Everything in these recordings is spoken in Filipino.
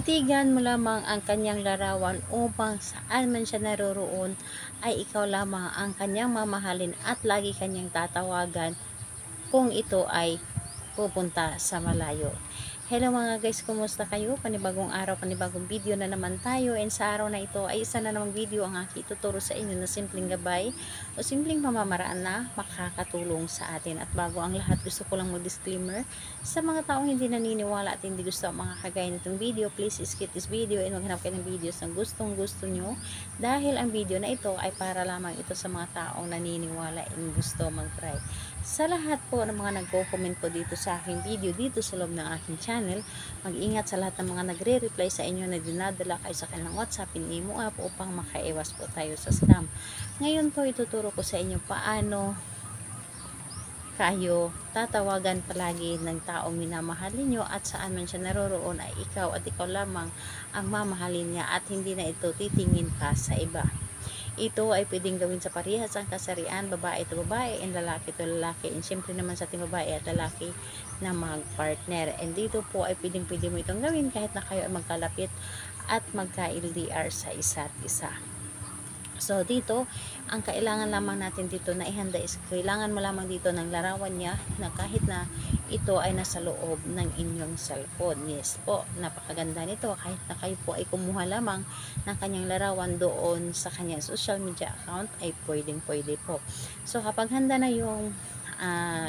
Titigan mo lamang ang kanyang larawan upang saan man siya naroroon ay ikaw lamang ang kanyang mamahalin at lagi kanyang tatawagan kung ito ay pupunta sa malayo. Hello mga guys, kumusta kayo? Panibagong araw, panibagong video na naman tayo, and sa araw na ito ay isa na namang video ang aking ituturo sa inyo na simpleng gabay o simpleng pamamaraan na makakatulong sa atin. At bago ang lahat, gusto ko lang mag-disclaimer sa mga taong hindi naniniwala at hindi gusto ang mga kagaya nitong video. Please skip this video and maghanap kayo ng videos na gustong gusto nyo, dahil ang video na ito ay para lamang ito sa mga taong naniniwala and gusto mag-try. Sa lahat po ng mga nagko-comment po dito sa aking video, dito sa loob ng aking channel, mag-ingat sa lahat ng mga nagre-reply sa inyo na dinadala kayo sa kanilang WhatsApp, Imo app, upang makaiwas po tayo sa scam. Ngayon po ituturo ko sa inyo paano kayo tatawagan palagi ng taong minamahal ninyo, at saan man siya naroroon ay ikaw at ikaw lamang ang mamahalin niya at hindi na ito titingin pa sa iba. Ito ay pwedeng gawin sa parehas ang kasarian, babae to babae and lalaki to lalaki, and syempre naman sa ating babae at lalaki na mag-partner. And dito po ay pwede mo itong gawin kahit na kayo ay magkalapit at magka-LDR sa isa't isa. So dito, ang kailangan lamang natin dito na ihanda is kailangan mo lamang dito ng larawan niya na kahit na ito ay nasa loob ng inyong cellphone. Yes po, napakaganda nito kahit na kayo po ay kumuha lamang ng kanyang larawan doon sa kanyang social media account ay pwede po. So kapag handa na yung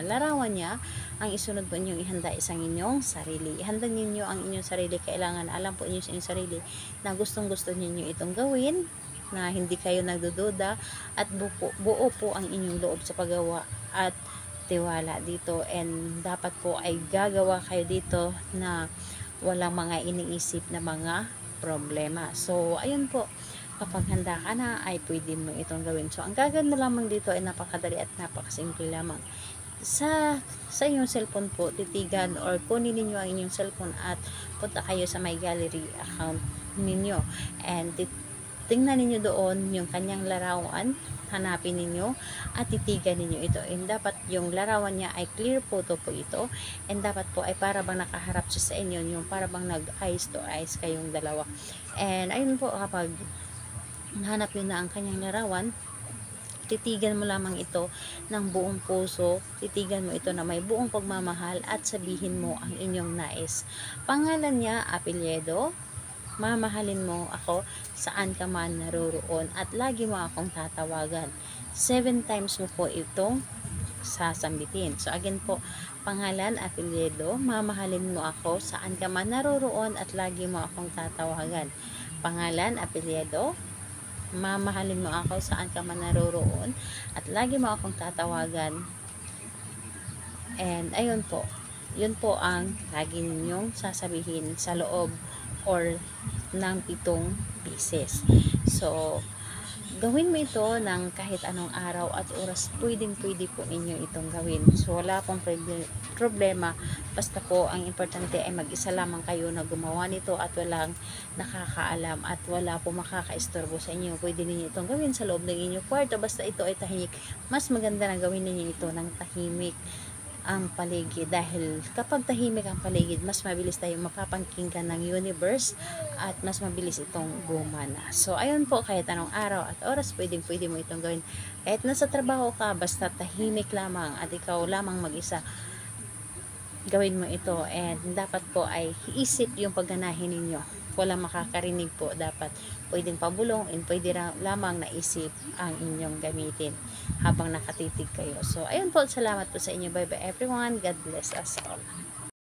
larawan niya, ang isunod po ninyong ihanda isang inyong sarili. Ihanda ninyo ang inyong sarili. Kailangan alam po niyo sa inyong sarili na gustong ninyo itong gawin, na hindi kayo nagdududa at buo po ang inyong loob sa paggawa at tiwala dito, and dapat po ay gagawa kayo dito na walang mga iniisip na mga problema. So ayun po, kapag handa ka na ay pwede mo itong gawin. So ang gagawin mo lamang dito ay napakadali at napakasimple lamang. Sa inyong cellphone po, titigan or kunin ninyo ang inyong cellphone at punta kayo sa my gallery account ninyo, and tingnan ninyo doon yung kanyang larawan, hanapin ninyo at titigan ninyo ito, and dapat yung larawan niya ay clear photo po ito, and dapat po ay para bang nakaharap siya sa inyo, yung para bang nag eyes to eyes kayong dalawa. And ayun po, kapag nahanap nyo na ang kanyang larawan, titigan mo lamang ito ng buong puso, titigan mo ito na may buong pagmamahal at sabihin mo ang inyong nais. Pangalan niya, apelyido, mamahalin mo ako saan ka man naroroon at lagi mo akong tatawagan. 7 times mo po itong sasambitin. So again po, pangalan, apelyido, mamahalin mo ako saan ka man naroroon at lagi mo akong tatawagan. Pangalan, apelyido, mamahalin mo ako saan ka man naroroon at lagi mo akong tatawagan. And ayun po, yun po ang lagi ninyong sasabihin sa loob or ng 7 pieces. So gawin mo ito ng kahit anong araw at oras, pwede po ninyo itong gawin. So wala pong problema, basta po ang importante ay mag-isa lamang kayo na gumawa nito at walang nakakaalam at wala po makakaistorbo sa inyo. Pwede ninyo itong gawin sa loob ng inyong kwarto, basta ito ay tahimik. Mas maganda na gawin ninyo ito ng tahimik ang paligid, dahil kapag tahimik ang paligid, mas mabilis tayong mapapakinggan ng universe at mas mabilis itong gumana. So ayun po, kahit anong araw at oras, pwede mo itong gawin. Kahit nasa trabaho ka, basta tahimik lamang at ikaw lamang mag-isa, gawin mo ito, and dapat po ay isip yung pagganahin ninyo. Walang makakarinig po, dapat pwedeng pabulong and pwede lamang naisip ang inyong gamitin habang nakatitig kayo. So ayun po, salamat po sa inyo. Bye bye everyone, God bless us all.